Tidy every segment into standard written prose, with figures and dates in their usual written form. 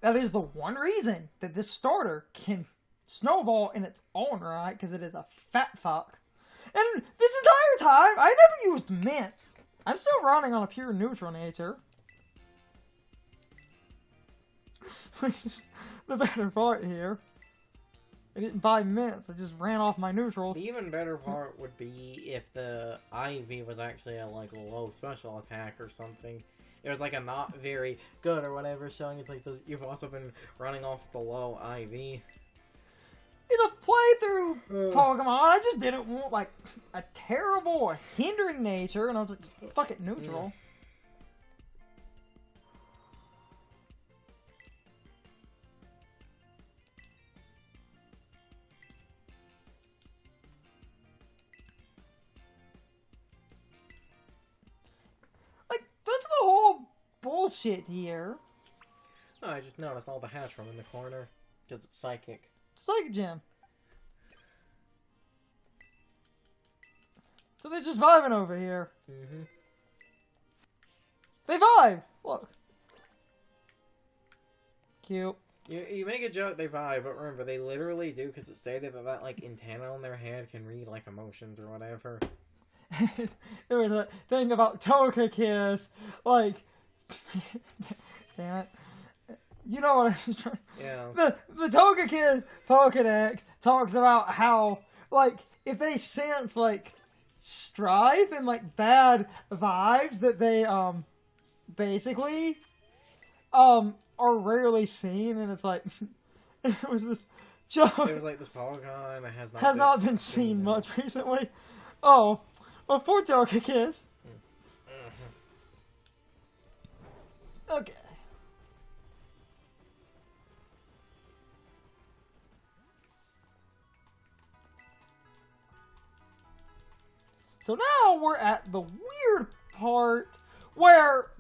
that is the one reason that this starter can snowball in its own right, because it is a fat fuck. And this entire time, I never used mints. I'm still running on a pure neutral nature. Which is the better part here. I didn't buy mints, I just ran off my neutrals. The even better part would be if the Ivy was actually a like low special attack or something. It was like a not very good or whatever, showing it's like this, you've also been running off the low IV. It's a playthrough Pokemon. I just didn't want like a terrible hindering nature, and I was like, fuck it, neutral. Like, that's the whole bullshit here. Oh, I just noticed all the Hatchram in the corner because it's psychic. Psychic Gem. So they're just vibing over here. Mm-hmm. They vibe! Look. Cute. You make a joke they vibe, but remember, they literally do, because it stated that like, antenna on their head can read, like, emotions or whatever. There was a thing about Togekiss, like... Damn it. You know what I'm trying... Yeah. The Togekiss Pokedex talks about how, like, if they sense, like, strife and, like, bad vibes that they, basically, are rarely seen, and it's like, it was this joke. It was like this Pokemon that has not been seen much recently. Oh, well, poor Togekiss. Okay. So now we're at the weird part where,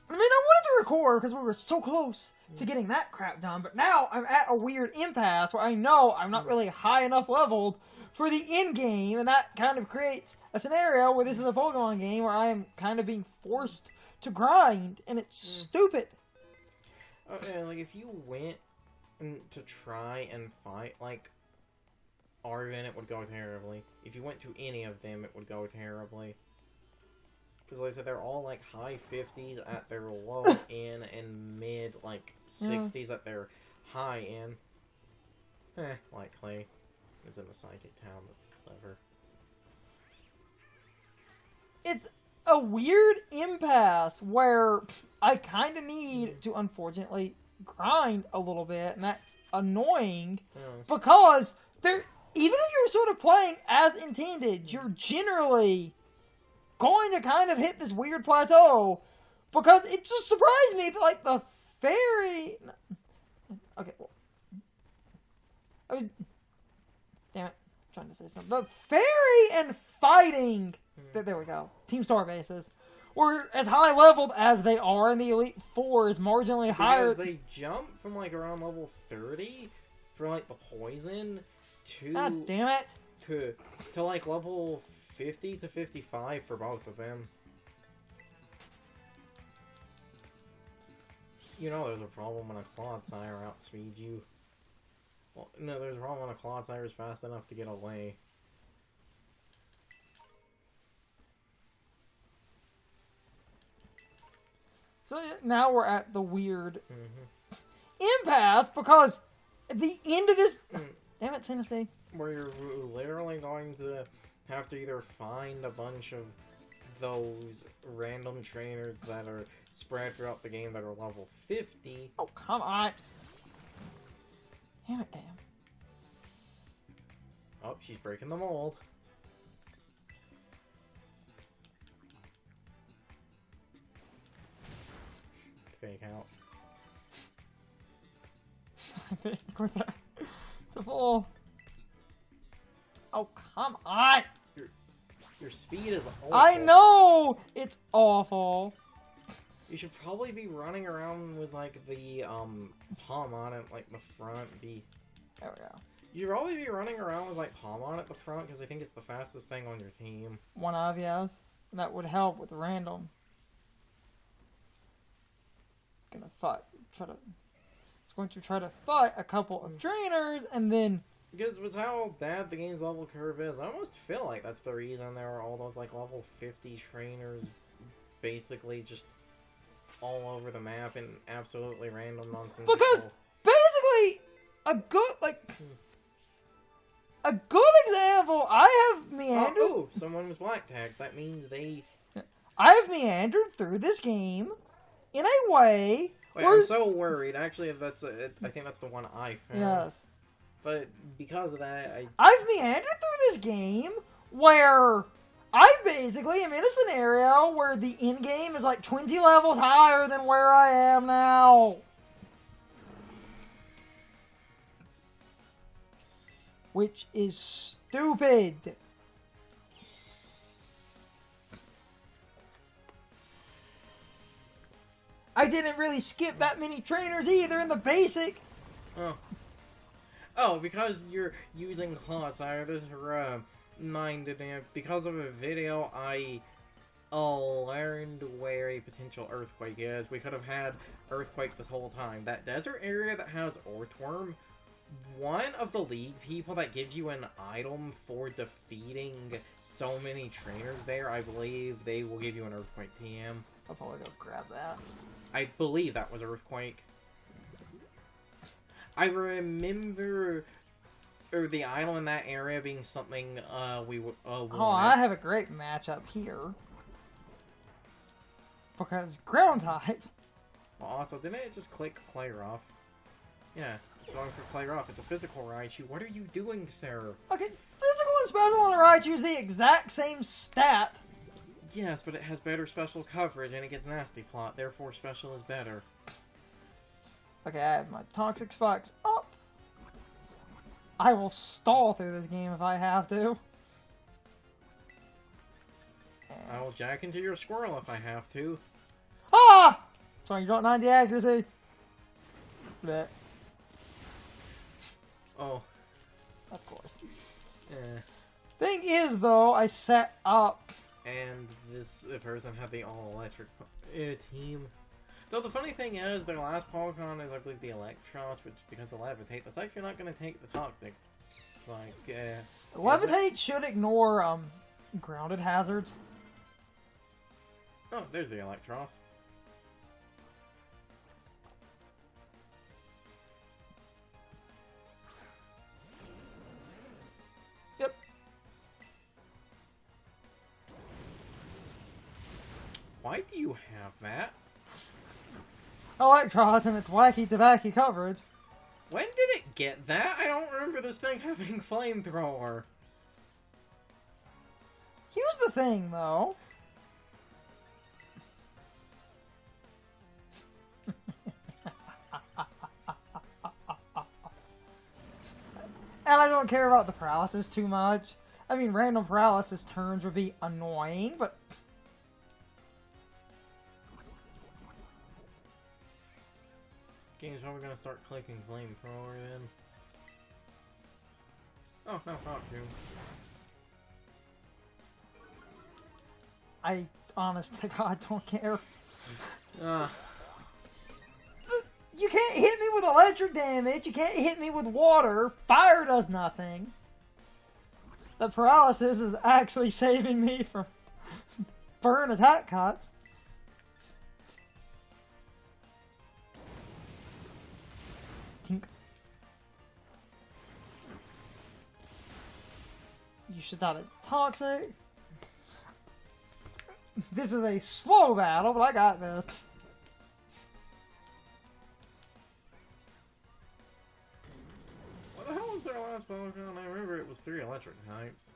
I mean, I wanted to record because we were so close to getting that crap done, but now I'm at a weird impasse where I know I'm not really high enough leveled for the end game, and that kind of creates a scenario where this is a Pokemon game where I am kind of being forced to grind, and it's stupid. Okay, like, if you went to try and fight, like, Arvin, it would go terribly. If you went to any of them, it would go terribly. Because, like I said, they're all, like, high 50s at their low end and mid, like, 60s at their high end. Likely. It's in the Psychic Town, that's clever. It's a weird impasse where I kind of need to, unfortunately, grind a little bit, and that's annoying, because they're... Even if you're sort of playing as intended, you're generally going to kind of hit this weird plateau, because it just surprised me that, like, the fairy... Okay, well... I was... Damn it. I'm trying to say something. The fairy and fighting... There we go. Team Star bases. Were as high leveled as they are, and the Elite Four is marginally higher... Because they jump from, like, around level 30 for, like, the poison... God damn it! To like level 50 to 55 for both of them. You know there's a problem when a Clodsire outspeeds you. Well, no, there's a problem when a Clodsire is fast enough to get away. So now we're at the weird impasse, because at the end of this... Damn it, Tennessee. Where you're literally going to have to either find a bunch of those random trainers that are spread throughout the game that are level 50. Oh, come on. Damn it, damn. Oh, she's breaking the mold. Fake out. Basically that. It's a full... Oh, come on! Your speed is awful. I know! It's awful. You should probably be running around with, like, the, palm on it, like, the front. There we go. You should probably be running around with, like, palm on at the front, because I think it's the fastest thing on your team. One of, yes. That would help with random. Gonna fight. Try to is going to try to fight a couple of trainers, and then... Because with how bad the game's level curve is, I almost feel like that's the reason there are all those, like, level 50 trainers basically just all over the map in absolutely random nonsense. Because, basically, a good example, I have meandered... Oh, someone was black tagged. That means they... I have meandered through this game in a way... Wait, I'm so worried. Actually, I think that's the one I found. Yes. But because of that, I've meandered through this game where I basically am in a scenario where the end game is like 20 levels higher than where I am now. Which is stupid. I didn't really skip that many trainers either in the basic. Oh, because you're using Claw Sire, this reminded me, because of a video, I learned where a potential earthquake is. We could have had earthquake this whole time. That desert area that has Earthworm, one of the League people that gives you an item for defeating so many trainers there, I believe they will give you an earthquake TM. I'll probably go grab that. I believe that was earthquake. I remember the idol in that area being something we would I have a great matchup here. Because ground type. Well, also, didn't it just click play rough? Yeah, it's going for play rough. It's a physical Raichu. What are you doing, sir? Okay, physical and special on the Raichu is the exact same stat. Yes, but it has better special coverage and it gets nasty plot, therefore special is better. Okay, I have my toxic spikes up. I will stall through this game if I have to. I will jack into your squirrel if I have to. Ah! Sorry, you don't 90 accuracy. Blech. Oh. Of course. Eh. Thing is, though, I set up... And this person had the all-electric team. Though the funny thing is, their last Pokemon is, I believe, the Electros, which, because of Levitate, that's actually not going to take the Toxic. It's like, Levitate should ignore, grounded hazards. Oh, there's the Electros. Yep. Why do you have that? Electros and its wacky tobacco coverage. When did it get that? I don't remember this thing having flamethrower. Here's the thing, though. And I don't care about the paralysis too much. I mean, random paralysis turns would be annoying, but... Game's probably gonna start clicking flamethrower then. Oh, no, not to. I, honest to God, don't care. You can't hit me with electric damage, you can't hit me with water, fire does nothing. The paralysis is actually saving me from burn attack cuts. Tink. You should not have toxic. This is a slow battle, but I got this. What the hell was their last Pokemon? I remember it was 3 electric types.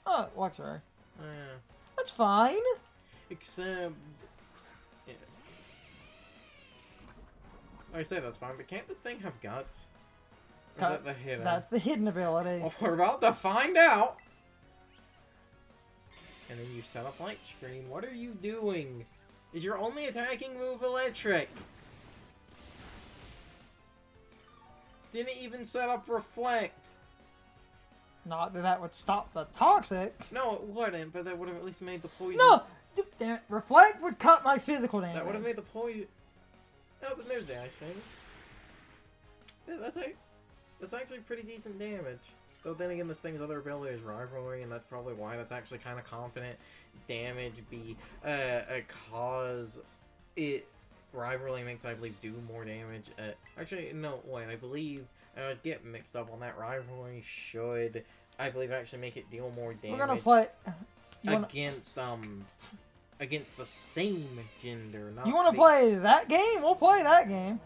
Oh, Luxury. Yeah. That's fine. Except... Yeah. I say that's fine, but can't this thing have guts? Or is that the hidden? That's the hidden ability. Well, we're about to find out! And then you set up light screen. What are you doing? Is your only attacking move electric? Didn't even set up reflect. Not that that would stop the toxic. No, it wouldn't, but that would have at least made the poison. No! Damn it. Reflect would cut my physical damage. That would have made the poison. Oh, but there's the Ice Fang. Yeah, that's actually pretty decent damage. Though then again, this thing's other ability is Rivalry, and that's probably why that's actually kind of confident damage. Cause it Rivalry makes, I believe, do more damage. Actually, no, wait, I believe I was getting mixed up on that. Rivalry should, I believe, actually make it deal more damage. We're gonna play against the same gender. Not you want to play that game? We'll play that game.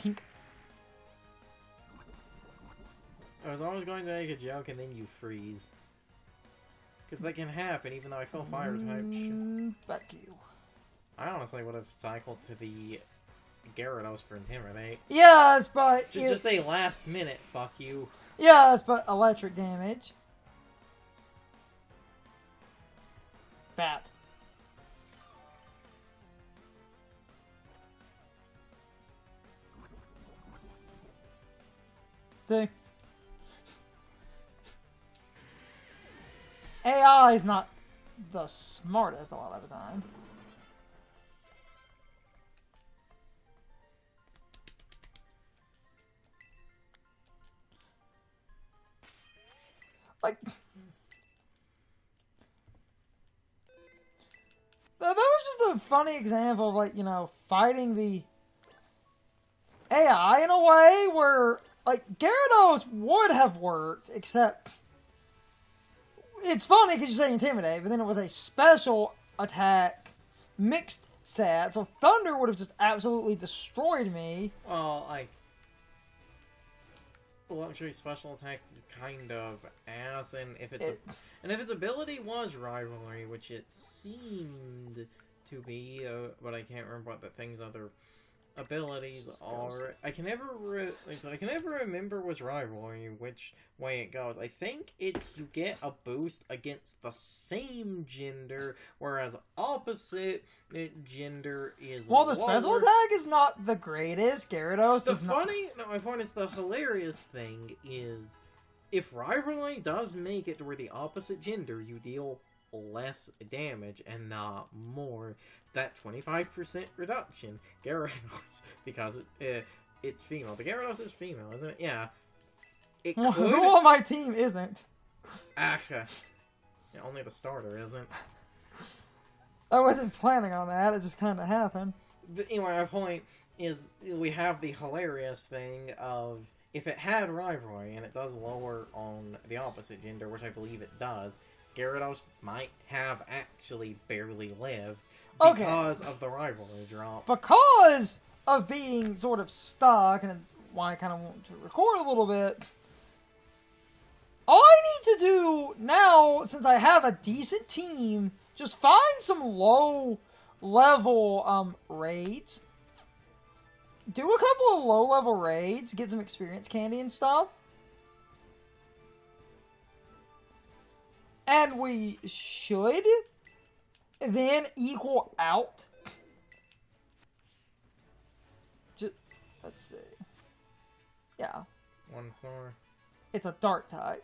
Tink. I was always going to make a joke and then you freeze. Because that can happen even though I fell fire type. Back to you. I honestly would have cycled to the Gyarados for Intimidate. Yes, but... Just a last minute, fuck you. Yes, but electric damage. That. See? AI is not the smartest a lot of the time. Like... That was just a funny example of, like, you know, fighting the AI in a way where, like, Gyarados would have worked, except... It's funny because you say Intimidate, but then it was a special attack mixed set, so Thunder would have just absolutely destroyed me. Well, like... Luxury special attack is kind of ass, and if its ability was Rivalry, which it seemed to be, but I can't remember what the thing's other abilities are. I can never remember was Rivalry which way it goes. I think you get a boost against the same gender, whereas opposite gender is well, the lower. special attack is not the greatest. Gyarados does not... My point is, the hilarious thing is, if Rivalry does make it to where the opposite gender, you deal less damage and not more. That 25% reduction, Gyarados, because it's female. The Gyarados is female, isn't it? Yeah. It could... Who on my team isn't? Asha. Yeah, only the starter isn't. I wasn't planning on that, it just kind of happened. But anyway, my point is, we have the hilarious thing of, if it had Rivalry, and it does lower on the opposite gender, which I believe it does, Gyarados might have actually barely lived because of the Rivalry drop. Because of being sort of stuck, and it's why I kind of want to record a little bit, all I need to do now, since I have a decent team, just find some low-level raids, do a couple of low-level raids, get some experience candy and stuff, and we should then equal out. Just, let's see. Yeah. One star. It's a dark type.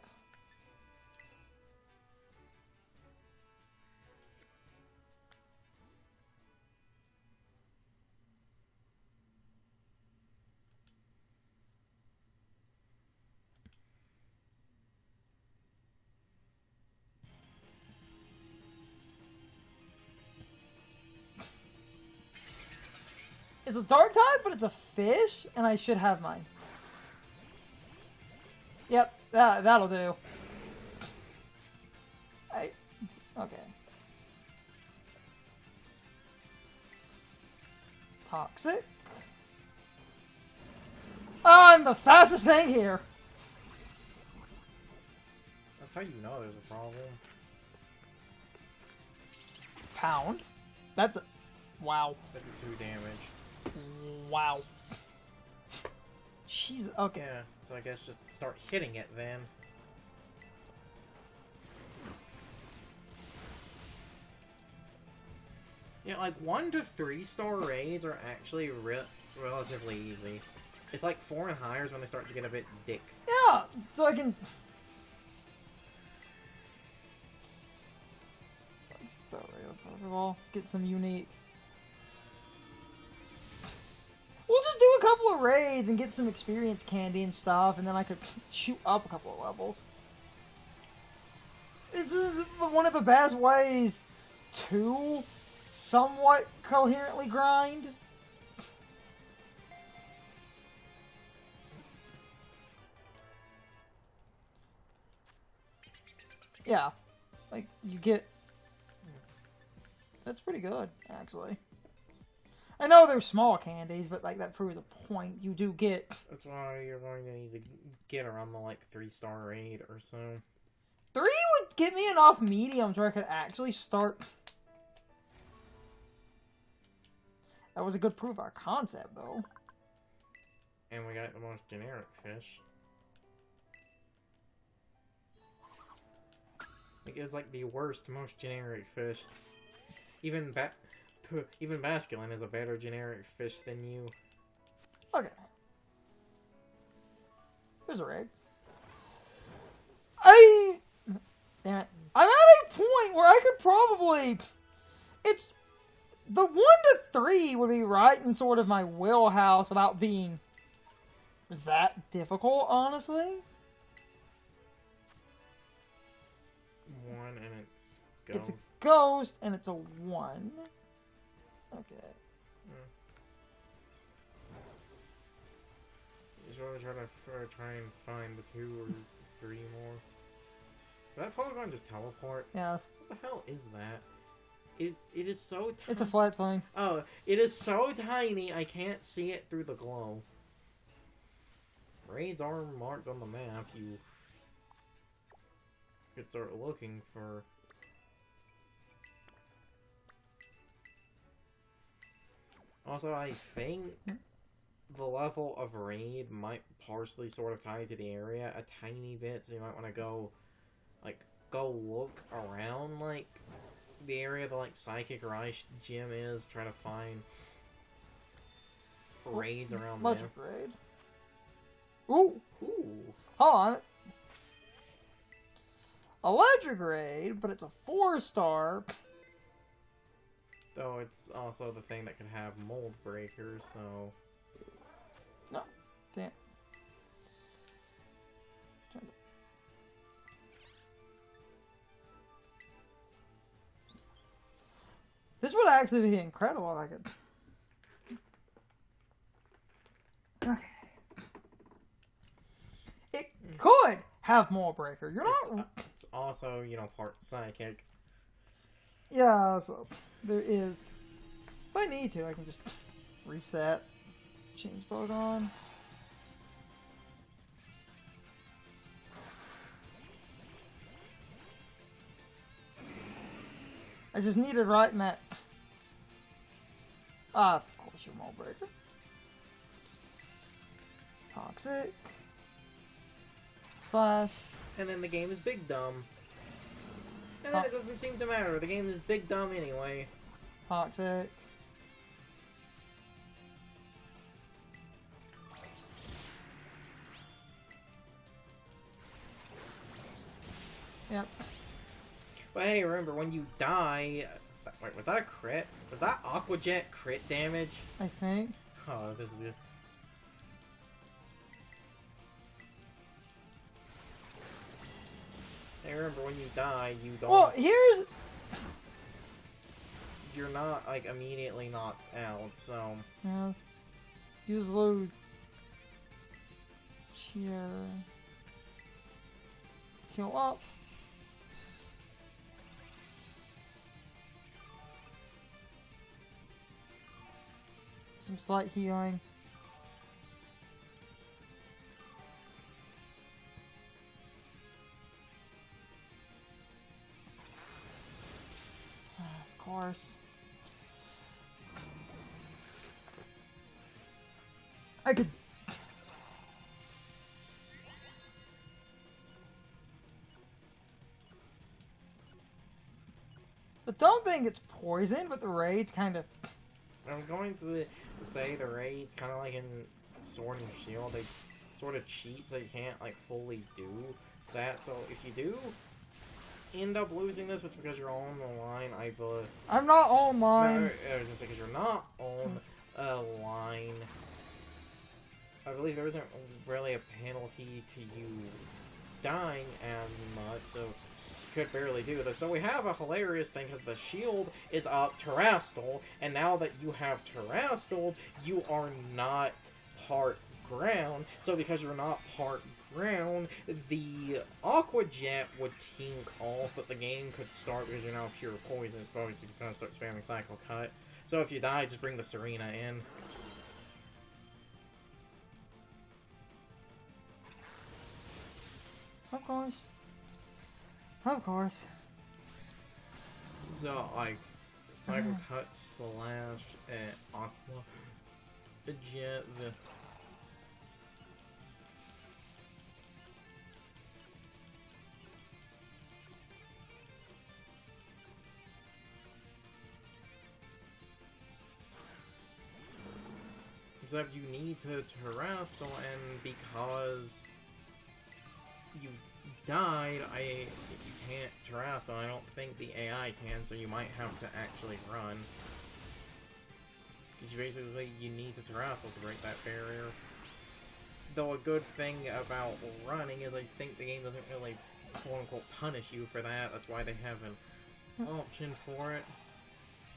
It's a dark type, but it's a fish, and I should have mine. Yep, that'll do. Okay. Toxic. Oh, I'm the fastest thing here. That's how you know there's a problem. Pound. That's... Wow. That did 2 damage. Wow. Jeez, okay. Yeah, so I guess just start hitting it then. Yeah, like 1 to 3 star raids are actually relatively easy. It's like 4 and higher is when they start to get a bit dick. Yeah, so I can... Get some unique. couple of raids and get some experience candy and stuff, and then I could shoot up a couple of levels. This is one of the best ways to somewhat coherently grind. Yeah, like, you get... That's pretty good, actually. I know they're small candies, but, like, that proves a point. You do get... That's why you're going to need to get around the, like, 3-star raid or so. 3 would get me enough mediums where I could actually start... That was a good proof of our concept, though. And we got the most generic fish. Like, it's like the worst, most generic fish. Even masculine is a better generic fish than you. Okay. There's a raid. Damn it. I'm at a point where I could probably... It's... The 1 to 3 would be right in sort of my wheelhouse without being that difficult, honestly. 1 and it's ghost. It's a ghost and it's a 1. Okay. Just want to try and find the 2 or 3 more. Did that Pokemon just teleport? Yes. What the hell is that? It is so tiny. It's a flat thing. Oh, it is so tiny I can't see it through the glow. Raids are marked on the map. You could start looking for... Also, I think the level of raid might partially sort of tie to the area a tiny bit, so you might want to go look around, like, the area the, like, Psychic or Ice Gym is, try to find raids around there. Electric raid. Ooh! Ooh. Hold on. Electric raid, but it's a 4-star. Though it's also the thing that can have mold breakers, so... No, can't. This would actually be incredible if I could... Okay. It could have mold breaker. You're not... It's also, you know, part Psychic. Yeah, so there is. If I need to, I can just reset, change Pokemon. I just needed right in that. Ah, of course, your Mold Breaker. Toxic. Slash. And then the game is Big Dumb. And then it doesn't seem to matter. The game is Big Dumb anyway. Toxic. Yep. But hey, remember, when you die... Wait, was that a crit? Was that Aqua Jet crit damage? I think. Oh, this is good. Hey, remember, when you die, you don't... Well, here's... You're not, like, immediately knocked out, so... Yes. You just lose. Cheer. Heal up. Some slight healing. Of course. I could... I don't think it's poison, but the raid's kind of... I'm going to say the raid's kind of like in Sword and Shield. They sort of cheat so you can't, like, fully do that. So if you do end up losing this, which because you're on the line, I believe... I'm not on No, line. I was gonna say, because you're not on a line, I believe there isn't really a penalty to you dying as much, so you could barely do this. So we have a hilarious thing, because the shield is terrestrial, and now that you have terrestrial, you are not part ground. So because you're not part ground, the Aqua Jet would tink off, but the game could start because you're now pure poison, so you're gonna start spamming Cycle Cut. So if you die, just bring the Serena in. Of course. Of course. So, like, Cycle Cut slash Aqua Jet. Except you need to terrestrial, and because you died, you can't terrestrial. I don't think the AI can, so you might have to actually run. Because basically, you need to terrestrial to break that barrier. Though a good thing about running is I think the game doesn't really, quote-unquote, punish you for that. That's why they have an option for it.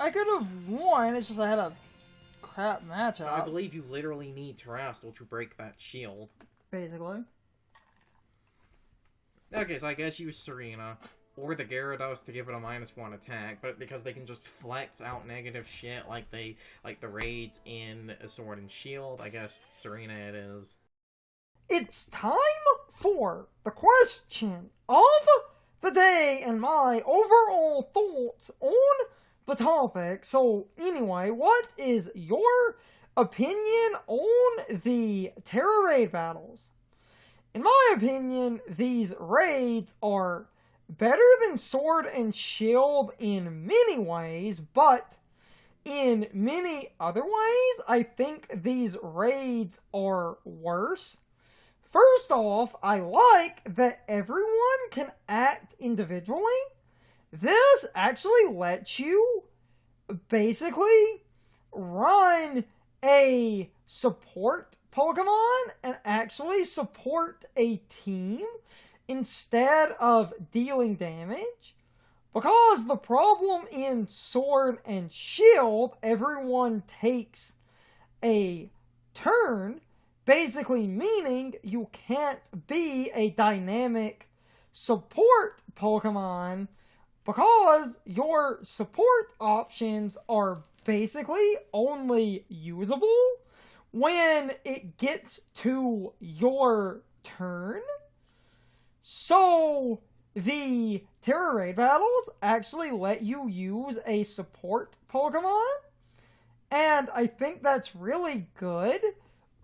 I could have won, it's just I had a crap matchup. I believe you literally need terrestrial to break that shield. Basically. Okay, so I guess use Serena, or the Gyarados to give it a -1 attack, but because they can just flex out negative shit like the raids in Sword and Shield, I guess Serena it is. It's time for the question of the day and my overall thoughts on the topic. So anyway, what is your opinion on the Tera raid battles? In my opinion, these raids are better than Sword and Shield in many ways, but in many other ways, I think these raids are worse. First off, I like that everyone can act individually. This actually lets you basically run a support Pokemon and actually support a team instead of dealing damage. Because the problem in Sword and Shield, everyone takes a turn, basically meaning you can't be a dynamic support Pokemon because your support options are basically only usable when it gets to your turn. So the Tera raid battles actually let you use a support Pokemon, and I think that's really good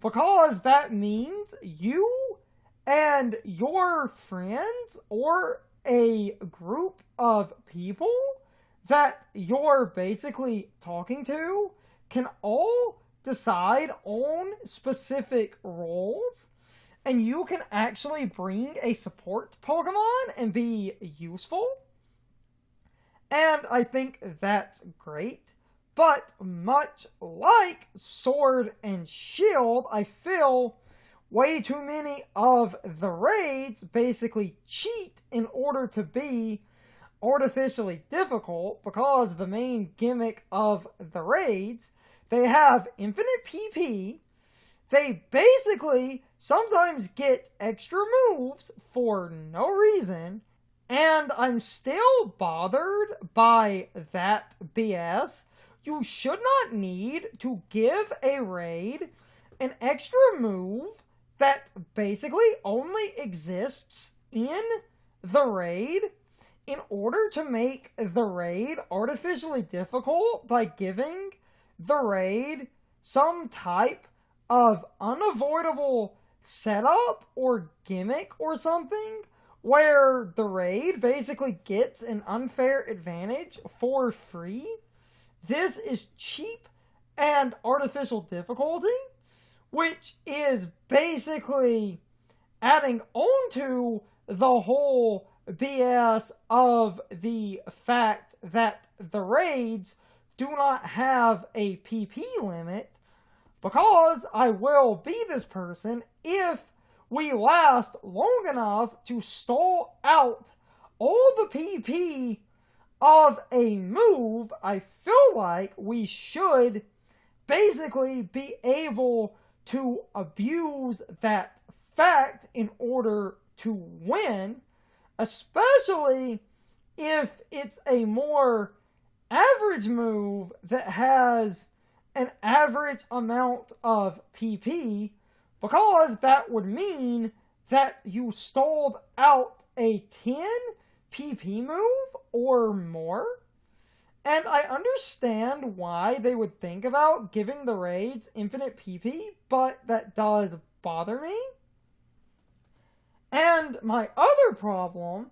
because that means you and your friends or a group of people that you're basically talking to can all decide on specific roles, and you can actually bring a support Pokemon and be useful. And I think that's great. But much like Sword and Shield, I feel way too many of the raids basically cheat in order to be artificially difficult, because the main gimmick of the raids, they have infinite PP, they basically sometimes get extra moves for no reason, and I'm still bothered by that BS. You should not need to give a raid an extra move that basically only exists in the raid in order to make the raid artificially difficult by giving the raid some type of unavoidable setup or gimmick or something where the raid basically gets an unfair advantage for free. This is cheap and artificial difficulty, which is basically adding on to the whole BS of the fact that the raids do not have a PP limit. because I will be this person if we last long enough to stall out all the PP of a move. I feel like we should basically be able to abuse that fact in order to win, especially if it's a more average move that has an average amount of PP, because that would mean that you stalled out a 10 PP move or more. And I understand why they would think about giving the raids infinite PP, but that does bother me. And my other problem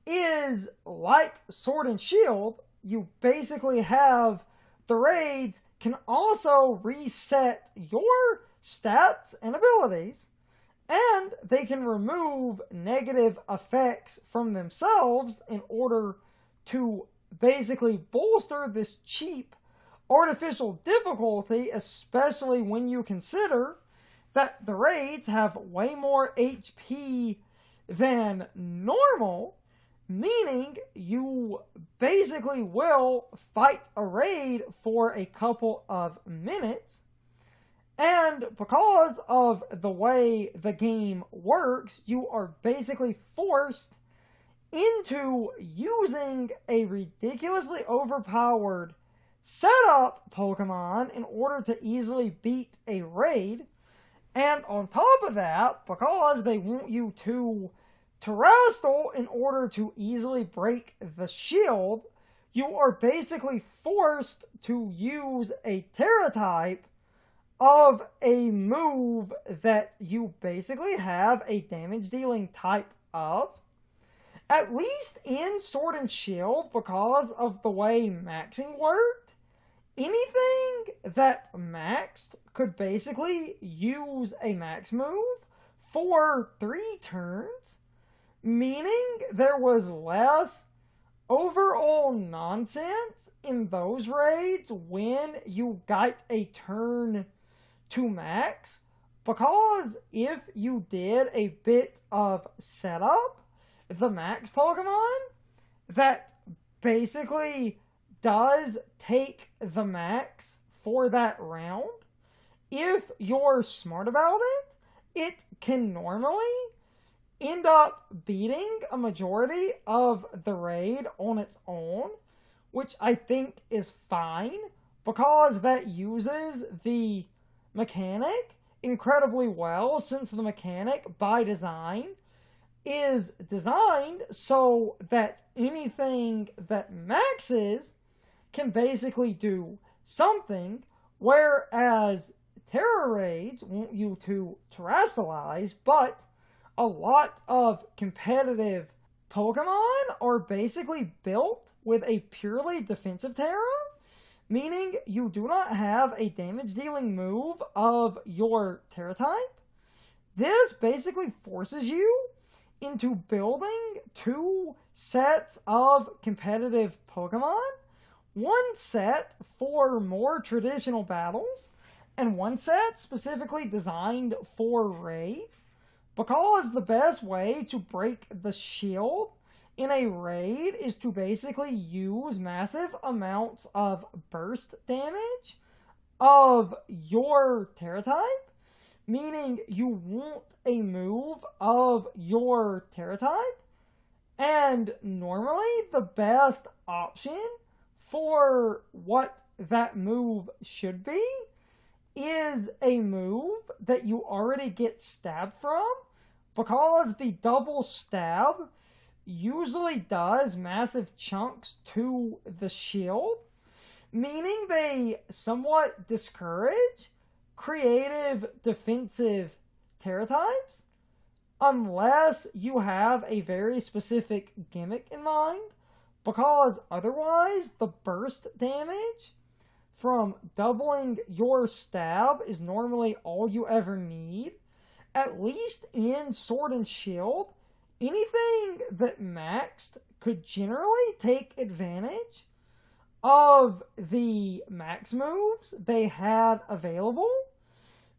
is, like Sword and Shield, you basically have the raids can also reset your stats and abilities, and they can remove negative effects from themselves in order to basically bolster this cheap artificial difficulty, especially when you consider that the raids have way more HP than normal, meaning you basically will fight a raid for a couple of minutes. And because of the way the game works, you are basically forced into using a ridiculously overpowered setup Pokemon in order to easily beat a raid. And on top of that, because they want you to wrestle in order to easily break the shield, you are basically forced to use a Tera type of a move that you basically have a damage dealing type of. At least in Sword and Shield, because of the way maxing worked, anything that maxed could basically use a max move for 3 turns, meaning there was less overall nonsense in those raids when you got a turn to max, because if you did a bit of setup, the max Pokemon that basically does take the max for that round, if you're smart about it, it can normally end up beating a majority of the raid on its own, which I think is fine, because that uses the mechanic incredibly well, since the mechanic by design is designed so that anything that maxes can basically do something, whereas Tera raids want you to terrestrialize, but a lot of competitive Pokemon are basically built with a purely defensive Tera, meaning you do not have a damage dealing move of your Tera type. This basically forces you into building 2 sets of competitive Pokemon. One set for more traditional battles, and one set specifically designed for raids, because the best way to break the shield in a raid is to basically use massive amounts of burst damage of your Tera type, meaning you want a move of your Tera type, and normally the best option for what that move should be is a move that you already get stabbed from, because the double stab usually does massive chunks to the shield, meaning they somewhat discourage creative defensive Tera types, unless you have a very specific gimmick in mind, because otherwise the burst damage from doubling your stab is normally all you ever need. At least in Sword and Shield, anything that maxed could generally take advantage of the max moves they had available,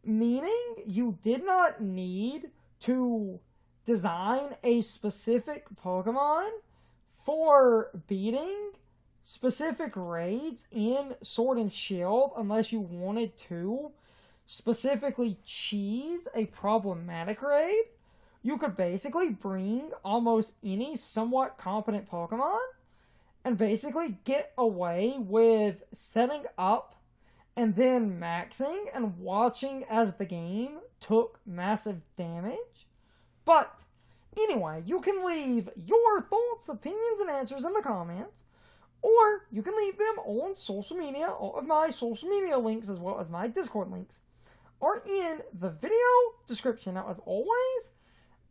Meaning you did not need to design a specific Pokemon for beating specific raids in Sword and Shield unless you wanted to specifically cheese a problematic raid. You could basically bring almost any somewhat competent Pokemon and basically get away with setting up and then maxing and watching as the game took massive damage. But anyway, you can leave your thoughts, opinions, and answers in the comments, or you can leave them on social media. All of my social media links, as well as my Discord links, are in the video description. Now, as always,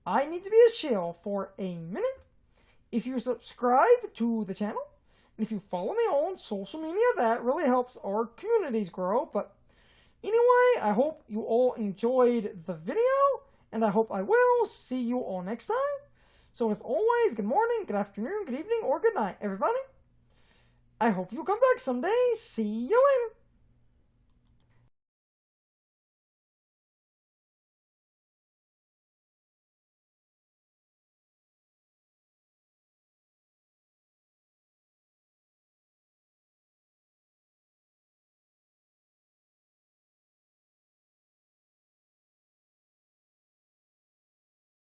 I need to be a shill for a minute. If you subscribe to the channel, and if you follow me on social media, that really helps our communities grow. But anyway, I hope you all enjoyed the video, and I hope I will see you all next time. So as always, good morning, good afternoon, good evening, or good night, everybody. I hope you come back someday. See you later.